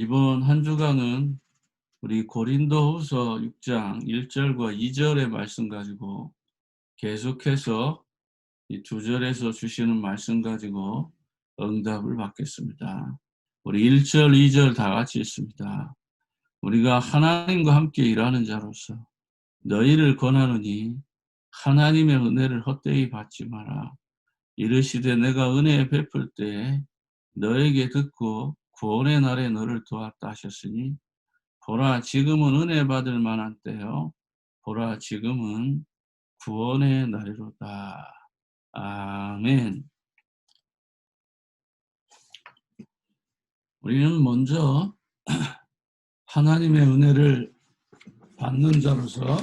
이번 한 주간은 우리 고린도후서 6장 1절과 2절의 말씀 가지고 계속해서 이 두 절에서 주시는 말씀 가지고 응답을 받겠습니다. 우리 1절, 2절 다 같이 읽습니다. 우리가 하나님과 함께 일하는 자로서 너희를 권하노니 하나님의 은혜를 헛되이 받지 마라. 이르시되 내가 은혜 베풀 때에 너에게 듣고 구원의 날에 너를 도왔다 하셨으니 보라 지금은 은혜 받을 만한 때요 보라 지금은 구원의 날이로다. 아멘. 우리는 먼저 하나님의 은혜를 받는 자로서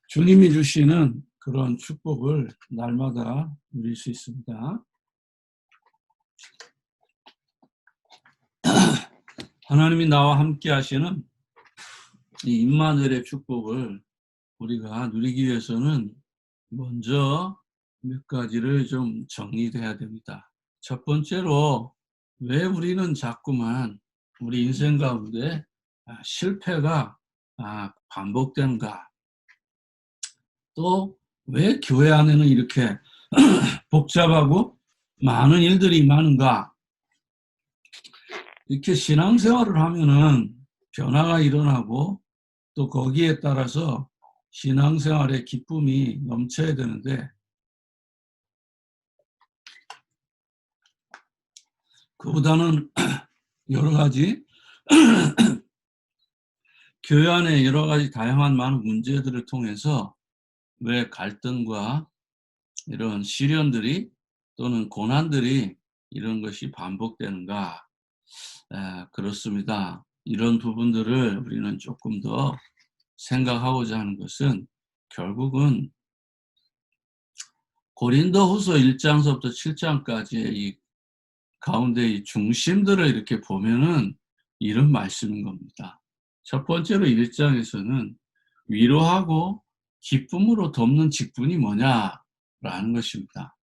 주님이 주시는 그런 축복을 날마다 누릴 수 있습니다. 하나님이 나와 함께 하시는 이 임마누엘의 축복을 우리가 누리기 위해서는 먼저 몇 가지를 좀 정리해야 됩니다. 첫 번째로 왜 우리는 자꾸만 우리 인생 가운데 실패가 반복되는가? 또 왜 교회 안에는 이렇게 복잡하고 많은 일들이 많은가? 이렇게 신앙생활을 하면은 변화가 일어나고 또 거기에 따라서 신앙생활의 기쁨이 넘쳐야 되는데 그보다는 여러 가지 교회 안에 여러 가지 다양한 많은 문제들을 통해서 왜 갈등과 이런 시련들이 또는 고난들이 이런 것이 반복되는가? 그렇습니다. 이런 부분들을 우리는 조금 더 생각하고자 하는 것은 결국은 고린도후서 1장서부터 7장까지의 이 가운데 이 중심들을 이렇게 보면은 이런 말씀인 겁니다. 첫 번째로 1장에서는 위로하고 기쁨으로 돕는 직분이 뭐냐라는 것입니다.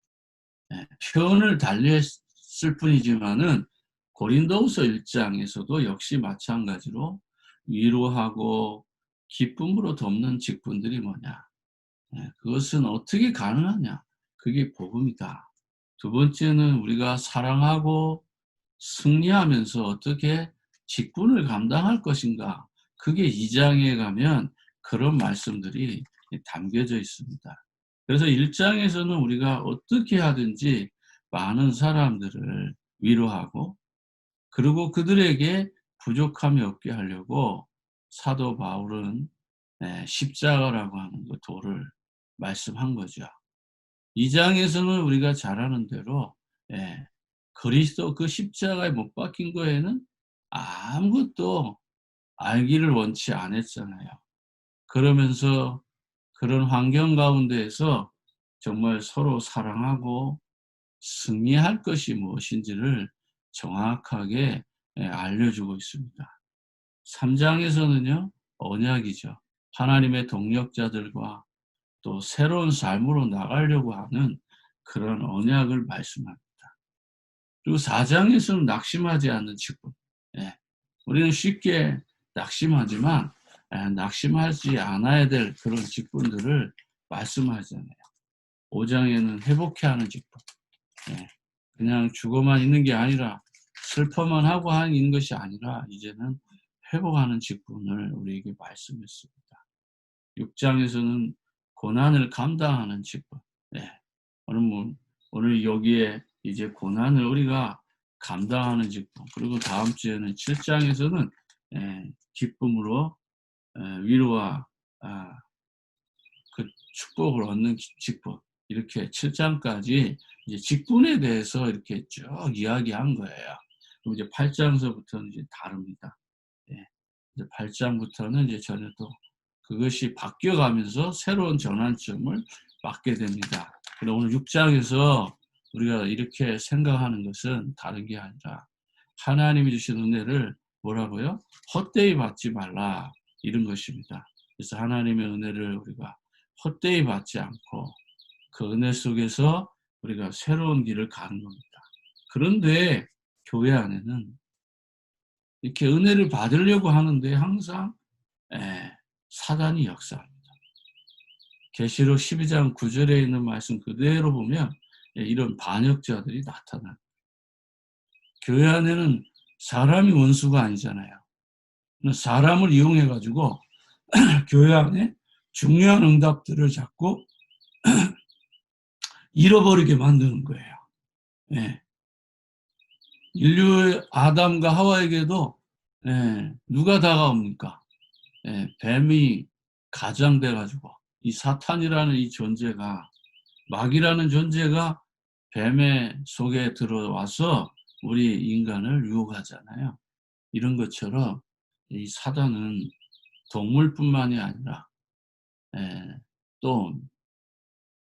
표현을 달리했을 뿐이지만은 고린도후서 1장에서도 역시 마찬가지로 위로하고 기쁨으로 돕는 직분들이 뭐냐? 그것은 어떻게 가능하냐? 그게 복음이다. 두 번째는 우리가 사랑하고 승리하면서 어떻게 직분을 감당할 것인가? 그게 2장에 가면 그런 말씀들이 담겨져 있습니다. 그래서 1장에서는 우리가 어떻게 하든지 많은 사람들을 위로하고 그리고 그들에게 부족함이 없게 하려고 사도 바울은 십자가라고 하는 그 도를 말씀한 거죠. 2장에서는 우리가 잘 아는 대로 그리스도 그 십자가에 못 박힌 거에는 아무것도 알기를 원치 않았잖아요. 그러면서 그런 환경 가운데에서 정말 서로 사랑하고 승리할 것이 무엇인지를 정확하게 알려주고 있습니다. 3장에서는요, 언약이죠. 하나님의 동력자들과 또 새로운 삶으로 나가려고 하는 그런 언약을 말씀합니다. 그리고 4장에서는 낙심하지 않는 직분. 우리는 쉽게 낙심하지만 낙심하지 않아야 될 그런 직분들을 말씀하잖아요. 5장에는 회복해 하는 직분. 그냥 죽어만 있는 게 아니라 슬퍼만 하고 있는 것이 아니라 이제는 회복하는 직분을 우리에게 말씀했습니다. 6장에서는 고난을 감당하는 직분. 오늘 여기에 이제 고난을 우리가 감당하는 직분. 그리고 다음 주에는 7장에서는 기쁨으로 위로와 그 축복을 얻는 직분. 이렇게 7장까지 이제 직분에 대해서 이렇게 쭉 이야기한 거예요. 그리고 이제 8장서부터는 이제 다릅니다. 이제 8장부터는 이제 전혀 또 그것이 바뀌어가면서 새로운 전환점을 맞게 됩니다. 그런데 오늘 6장에서 우리가 이렇게 생각하는 것은 다른 게 아니라 하나님이 주신 은혜를 뭐라고요? 헛되이 받지 말라 이런 것입니다. 그래서 하나님의 은혜를 우리가 헛되이 받지 않고 그 은혜 속에서 우리가 새로운 길을 가는 겁니다. 그런데 교회 안에는 이렇게 은혜를 받으려고 하는데 항상 사단이 역사합니다. 계시록 12장 9절에 있는 말씀 그대로 보면 이런 반역자들이 나타나요. 교회 안에는 사람이 원수가 아니잖아요. 사람을 이용해 가지고 교회 안에 중요한 응답들을 자꾸 잃어버리게 만드는 거예요. 예. 인류의 아담과 하와에게도 누가 다가옵니까? 뱀이 가장돼 가지고 이 사탄이라는 이 존재가, 마귀라는 존재가 뱀의 속에 들어와서 우리 인간을 유혹하잖아요. 이런 것처럼 이 사단은 동물뿐만이 아니라 또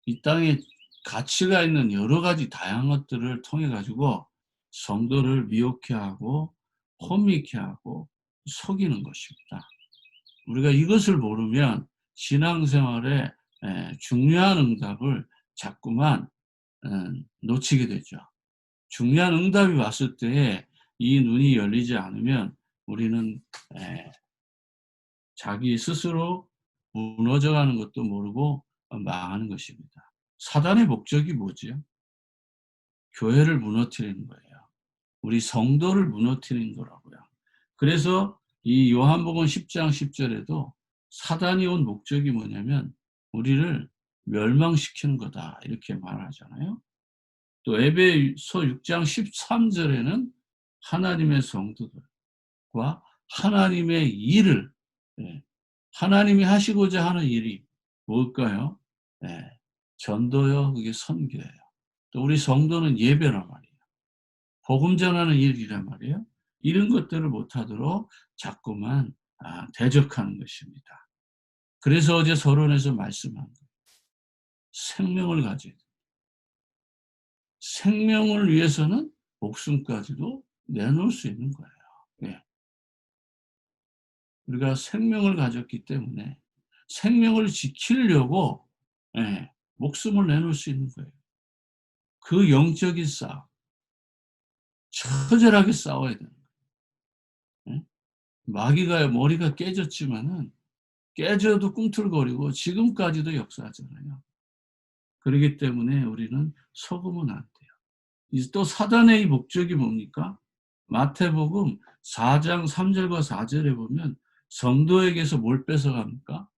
이 땅에 가치가 있는 여러 가지 다양한 것들을 통해 가지고 성도를 미혹해 하고 혼미케 하고 속이는 것입니다. 우리가 이것을 모르면 신앙생활에 중요한 응답을 자꾸만 놓치게 되죠. 중요한 응답이 왔을 때에 이 눈이 열리지 않으면 우리는 자기 스스로 무너져가는 것도 모르고 망하는 것입니다. 사단의 목적이 뭐지요? 교회를 무너뜨리는 거예요. 우리 성도를 무너뜨리는 거라고요. 그래서 이 요한복음 10장 10절에도 사단이 온 목적이 뭐냐면 우리를 멸망시키는 거다 이렇게 말하잖아요. 또 에베소 6장 13절에는 하나님의 성도들과 하나님의 일을 하나님이 하시고자 하는 일이 뭘까요? 전도요, 그게 선교예요. 또 우리 성도는 예배란 말이에요. 복음 전하는 일이란 말이에요. 이런 것들을 못하도록 자꾸만 대적하는 것입니다. 그래서 어제 서론에서 말씀한 거예요. 생명을 가져야 돼요. 생명을 위해서는 목숨까지도 내놓을 수 있는 거예요. 예. 우리가 생명을 가졌기 때문에 생명을 지키려고 목숨을 내놓을 수 있는 거예요. 그 영적인 싸움, 처절하게 싸워야 되는 거예요. 마귀가 머리가 깨졌지만은 깨져도 꿈틀거리고 지금까지도 역사하잖아요. 그렇기 때문에 우리는 속으면 안 돼요. 또 사단의 목적이 뭡니까? 마태복음 4장 3절과 4절에 보면 성도에게서 뭘 뺏어갑니까?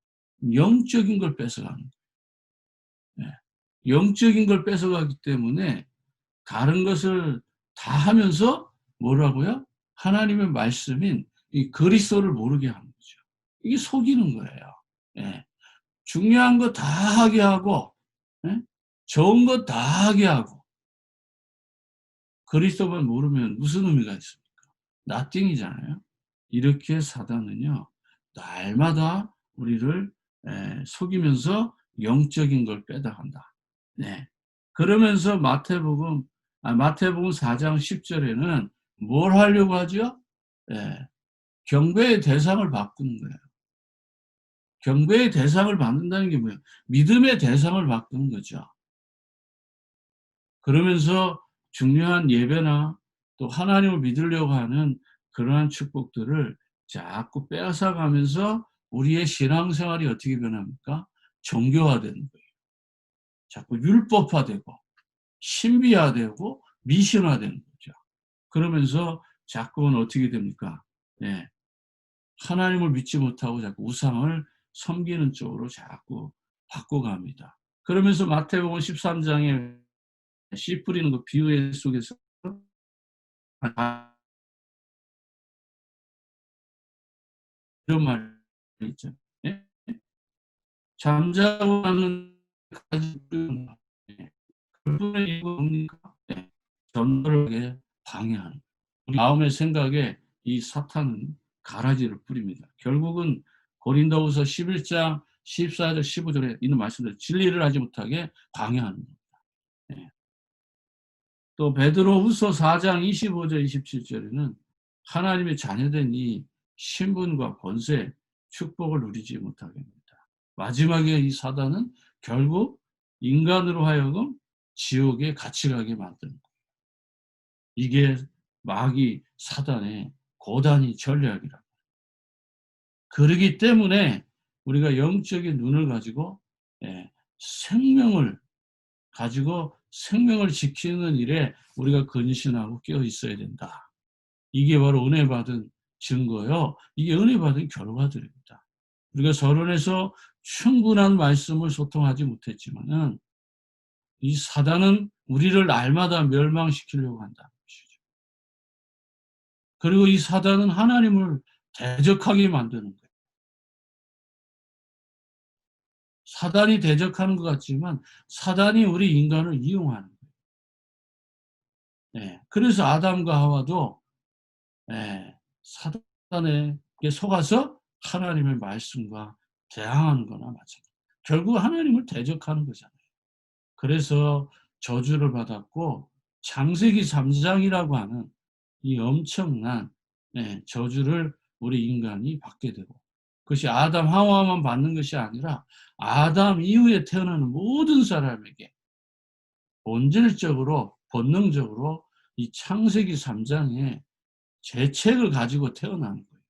영적인 걸 뺏어가는 거예요. 영적인 걸 뺏어가기 때문에 다른 것을 다 하면서 뭐라고요? 하나님의 말씀인 이 그리스도를 모르게 하는 거죠. 이게 속이는 거예요. 예. 중요한 거 다 하게 하고, 좋은 거 다 하게 하고, 그리스도만 모르면 무슨 의미가 있습니까? 나띵이잖아요. 이렇게 사단은요, 날마다 우리를 속이면서 영적인 걸 빼다간다. 네. 그러면서 마태복음 4장 10절에는 뭘 하려고 하죠? 경배의 대상을 바꾸는 거예요. 경배의 대상을 받는다는 게 뭐예요? 믿음의 대상을 바꾸는 거죠. 그러면서 중요한 예배나 또 하나님을 믿으려고 하는 그러한 축복들을 자꾸 빼앗아가면서 우리의 신앙생활이 어떻게 변합니까? 정교화되는 거예요. 자꾸 율법화되고 신비화되고 미신화되는 거죠. 그러면서 자꾸는 어떻게 됩니까? 하나님을 믿지 못하고 자꾸 우상을 섬기는 쪽으로 자꾸 바꿔갑니다. 그러면서 마태복음 13장에 씨 뿌리는 그 비유 속에서 이런 말이 있죠. 예? 잠자고 하는 가지 뿌리는 것. 그분의 이유가 뭡니까? 전도를 하게 방해하는. 우리 마음의 생각에 이 사탄은 가라지를 뿌립니다. 결국은 고린도후서 11장 14절 15절에 있는 말씀대로 진리를 하지 못하게 방해하는 겁니다. 또 베드로후서 4장 25절 27절에는 하나님의 자녀된 이 신분과 권세, 축복을 누리지 못하게 합니다. 마지막에 이 사단은 결국 인간으로 하여금 지옥에 갇히게 만드는 거예요. 이게 마귀 사단의 고단히 전략이라. 그러기 때문에 우리가 영적인 눈을 가지고 생명을 가지고 생명을 지키는 일에 우리가 근신하고 깨어 있어야 된다. 이게 바로 은혜 받은 증거요. 이게 은혜 받은 결과들입니다. 우리가 서론에서 충분한 말씀을 소통하지 못했지만은 이 사단은 우리를 날마다 멸망시키려고 한다는 것이죠. 그리고 이 사단은 하나님을 대적하게 만드는 거예요. 사단이 대적하는 것 같지만 사단이 우리 인간을 이용하는 거예요. 그래서 아담과 하와도 사단에게 속아서 하나님의 말씀과 대항하는 거나 마찬가지예요. 결국 하나님을 대적하는 거잖아요. 그래서 저주를 받았고 창세기 3장이라고 하는 이 엄청난 저주를 우리 인간이 받게 되고 그것이 아담 하와만 받는 것이 아니라 아담 이후에 태어나는 모든 사람에게 본질적으로 본능적으로 이 창세기 3장에 죄책을 가지고 태어나는 거예요.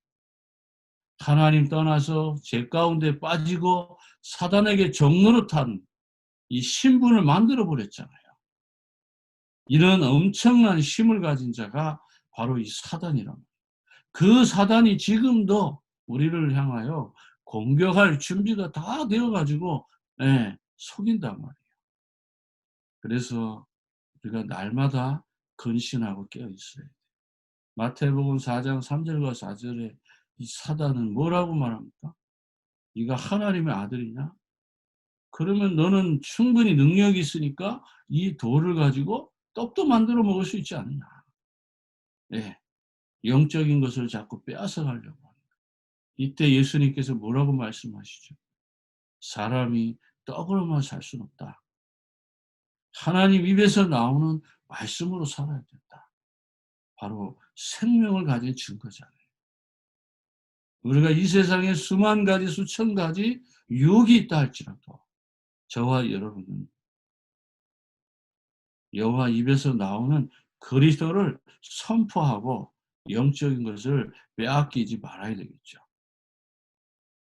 하나님 떠나서 죄 가운데 빠지고 사단에게 종노릇한 이 신분을 만들어 버렸잖아요. 이런 엄청난 힘을 가진 자가 바로 이 사단이란 말이에요. 그 사단이 지금도 우리를 향하여 공격할 준비가 다 되어가지고 속인단 말이에요. 그래서 우리가 날마다 근신하고 깨어 있어야 돼요. 마태복음 4장 3절과 4절에 이 사단은 뭐라고 말합니까? 네가 하나님의 아들이냐? 그러면 너는 충분히 능력이 있으니까 이 돌을 가지고 떡도 만들어 먹을 수 있지 않느냐. 영적인 것을 자꾸 빼앗아 가려고 합니다. 이때 예수님께서 뭐라고 말씀하시죠? 사람이 떡으로만 살 수는 없다. 하나님 입에서 나오는 말씀으로 살아야 된다. 바로 생명을 가진 증거잖아요. 우리가 이 세상에 수만 가지 수천 가지 유혹이 있다 할지라도 저와 여러분은 여호와 입에서 나오는 그리스도를 선포하고 영적인 것을 빼앗기지 말아야 되겠죠.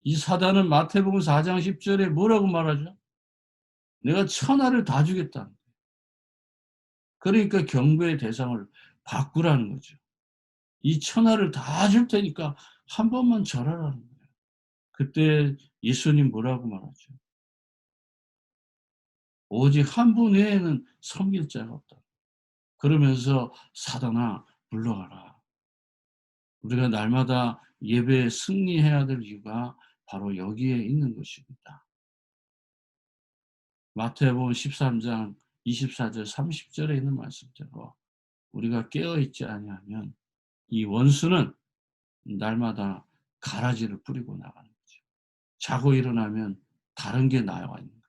이 사단은 마태복음 4장 10절에 뭐라고 말하죠? 내가 천하를 다 주겠다. 그러니까 경배의 대상을 바꾸라는 거죠. 이 천하를 다 줄 테니까 한 번만 절하라는 거예요. 그때 예수님 뭐라고 말하죠? 오직 한 분 외에는 섬길 자가 없다. 그러면서 사단아 물러가라. 우리가 날마다 예배에 승리해야 될 이유가 바로 여기에 있는 것입니다. 마태복음 13장 24절 30절에 있는 말씀대로 우리가 깨어있지 아니하면 이 원수는 날마다 가라지를 뿌리고 나가는 거죠. 자고 일어나면 다른 게 나와 있는 거예요.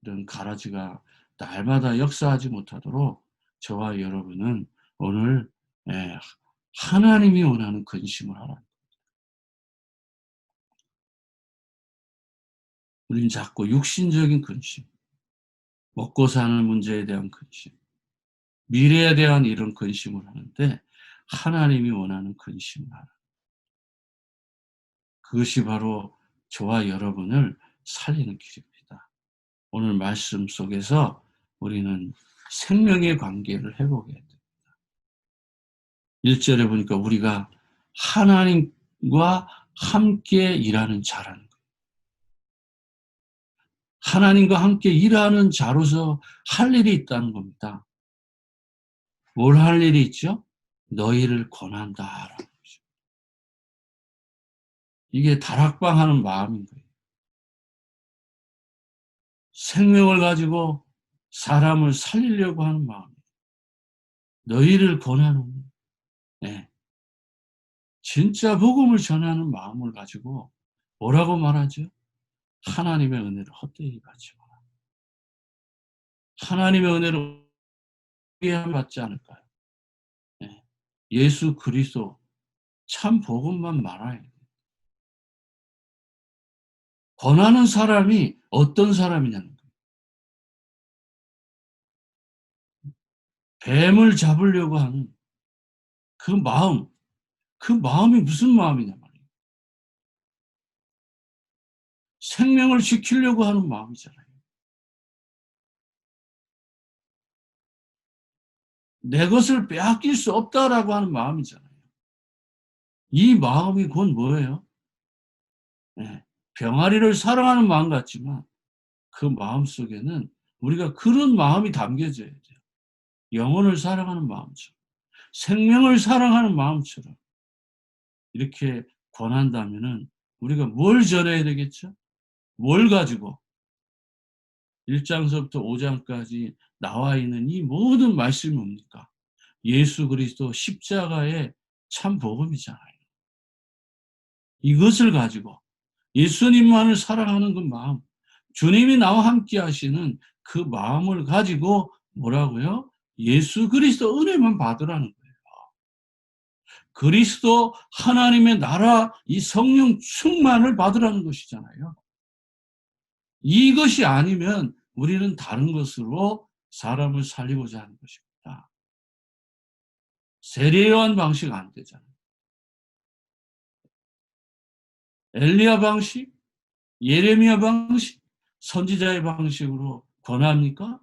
이런 가라지가 날마다 역사하지 못하도록 저와 여러분은 오늘 하나님이 원하는 근심을 하라. 우리는 자꾸 육신적인 근심, 먹고 사는 문제에 대한 근심, 미래에 대한 이런 근심을 하는데 하나님이 원하는 근심을 하라. 그것이 바로 저와 여러분을 살리는 길입니다. 오늘 말씀 속에서 우리는 생명의 관계를 회복해야 됩니다. 1절에 보니까 우리가 하나님과 함께 일하는 자라는 거예요. 하나님과 함께 일하는 자로서 할 일이 있다는 겁니다. 뭘 할 일이 있죠? 너희를 권한다라는 거죠. 이게 다락방하는 마음인 거예요. 생명을 가지고 사람을 살리려고 하는 마음. 너희를 권하는 진짜 복음을 전하는 마음을 가지고 뭐라고 말하죠? 하나님의 은혜를 헛되이 받지 마라. 하나님의 은혜를 헛되이 받지 않을까요? 예수 그리스도 참 복음만 말아야 돼요. 권하는 사람이 어떤 사람이냐는 거예요. 뱀을 잡으려고 하는 그 마음, 그 마음이 무슨 마음이냐 말이에요. 생명을 지키려고 하는 마음이잖아요. 내 것을 빼앗길 수 없다라고 하는 마음이잖아요. 이 마음이 곧 뭐예요? 예, 병아리를 사랑하는 마음 같지만 그 마음 속에는 우리가 그런 마음이 담겨져야 돼요. 영혼을 사랑하는 마음처럼, 생명을 사랑하는 마음처럼 이렇게 권한다면은 우리가 뭘 전해야 되겠죠? 뭘 가지고 1장서부터 5장까지 나와 있는 이 모든 말씀이 뭡니까? 예수 그리스도 십자가의 참 복음이잖아요. 이것을 가지고 예수님만을 사랑하는 그 마음, 주님이 나와 함께 하시는 그 마음을 가지고 뭐라고요? 예수 그리스도 은혜만 받으라는 거예요. 그리스도 하나님의 나라 이 성령 충만을 받으라는 것이잖아요. 이것이 아니면 우리는 다른 것으로 사람을 살리고자 하는 것입니다. 세례요한 방식 안 되잖아요. 엘리야 방식, 예레미야 방식, 선지자의 방식으로 권합니까?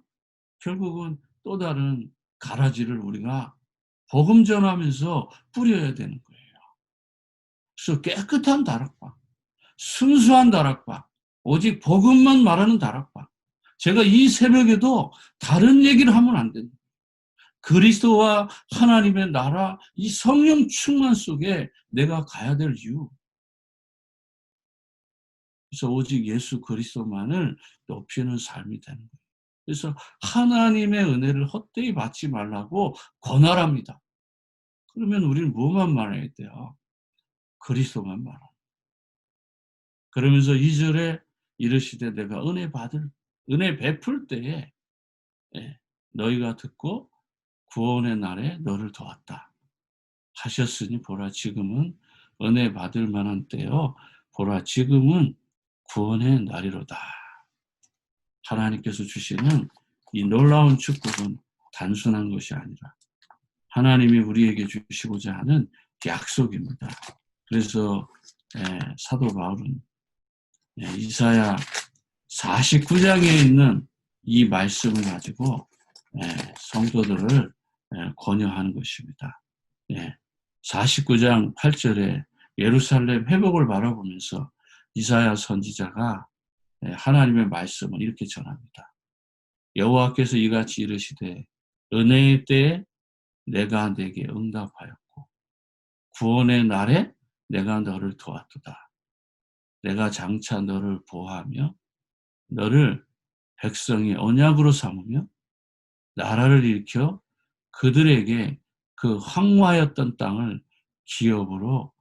결국은 또 다른 가라지를 우리가 복음 전하면서 뿌려야 되는 거예요. 그래서 깨끗한 다락방, 순수한 다락방, 오직 복음만 말하는 다락방. 제가 이 새벽에도 다른 얘기를 하면 안 됩니다. 그리스도와 하나님의 나라, 이 성령 충만 속에 내가 가야 될 이유. 그래서 오직 예수 그리스도만을 높이는 삶이 되는 거예요. 그래서 하나님의 은혜를 헛되이 받지 말라고 권하랍니다. 그러면 우리는 뭐만 말해야 돼요? 그리스도만 말하라. 그러면서 2절에 이르시되 내가 은혜 베풀 때에 너희가 듣고 구원의 날에 너를 도왔다 하셨으니 보라 지금은 은혜 받을 만한 때요. 보라 지금은 구원의 날이로다. 하나님께서 주시는 이 놀라운 축복은 단순한 것이 아니라 하나님이 우리에게 주시고자 하는 약속입니다. 그래서 사도 바울은 이사야 49장에 있는 이 말씀을 가지고 성도들을 권유하는 것입니다. 49장 8절에 예루살렘 회복을 바라보면서 이사야 선지자가 하나님의 말씀을 이렇게 전합니다. 여호와께서 이같이 이르시되 은혜의 때에 내가 네게 응답하였고 구원의 날에 내가 너를 도왔도다. 내가 장차 너를 보호하며 너를 백성의 언약으로 삼으며 나라를 일으켜 그들에게 그 황무하였던 땅을 기업으로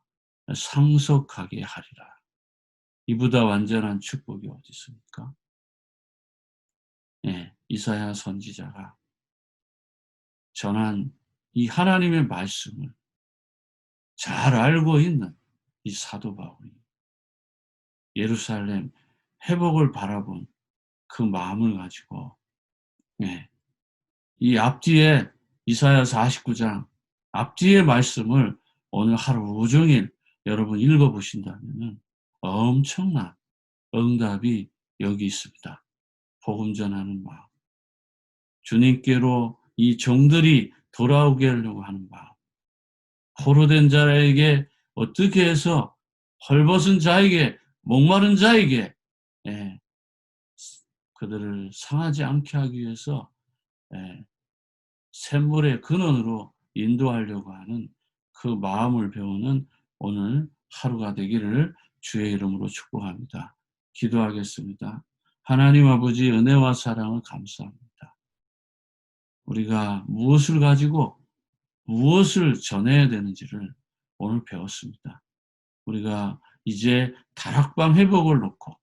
상속하게 하리라. 이보다 완전한 축복이 어디 있습니까? 이사야 선지자가 전한 이 하나님의 말씀을 잘 알고 있는 이 사도 바울이 예루살렘 회복을 바라본 그 마음을 가지고 이 앞뒤에 이사야 49장 앞뒤의 말씀을 오늘 하루 종일 여러분 읽어보신다면 엄청난 응답이 여기 있습니다. 복음 전하는 마음, 주님께로 이 종들이 돌아오게 하려고 하는 마음, 포로된 자에게 어떻게 해서 헐벗은 자에게 목마른 자에게 그들을 상하지 않게 하기 위해서 샘물의 근원으로 인도하려고 하는 그 마음을 배우는 오늘 하루가 되기를 주의 이름으로 축복합니다. 기도하겠습니다. 하나님 아버지 은혜와 사랑을 감사합니다. 우리가 무엇을 가지고 무엇을 전해야 되는지를 오늘 배웠습니다. 우리가 이제 다락방 회복을 놓고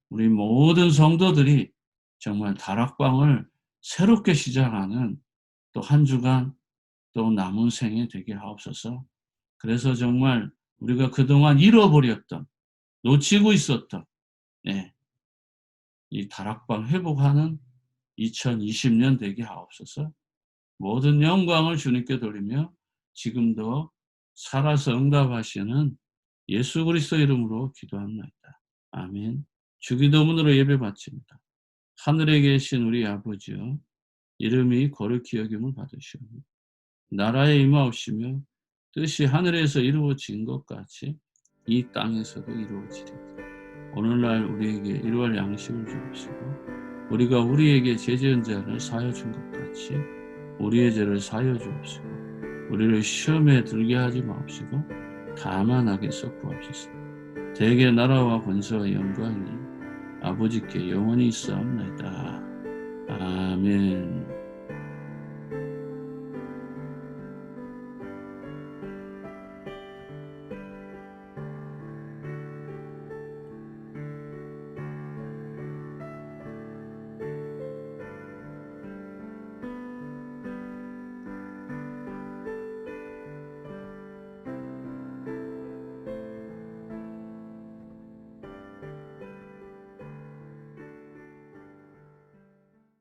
우리 모든 성도들이 정말 다락방을 새롭게 시작하는 또 한 주간 또 남은 생에 되게 하옵소서. 그래서 정말 우리가 그동안 잃어버렸던 놓치고 있었던 이 다락방 회복하는 2020년 되게 하옵소서. 모든 영광을 주님께 돌리며 지금도 살아서 응답하시는 예수 그리스도 이름으로 기도합니다. 아멘. 주기도문으로 예배 바칩니다. 하늘에 계신 우리 아버지여, 이름이 거룩히 여김을 받으시오며 나라에 임하옵시며 뜻이 하늘에서 이루어진 것 같이 이 땅에서도 이루어지리이다. 오늘날 우리에게 일용할 양식을 주옵시고 우리가 우리에게 죄 지은 자를 사하여 준 것 같이 우리의 죄를 사하여 주옵시고 우리를 시험에 들게 하지 마옵시고 다만 악에서 구하옵소서. 대개 나라와 권세와 영광이 아버지께 영원히 있사옵나이다. 아멘.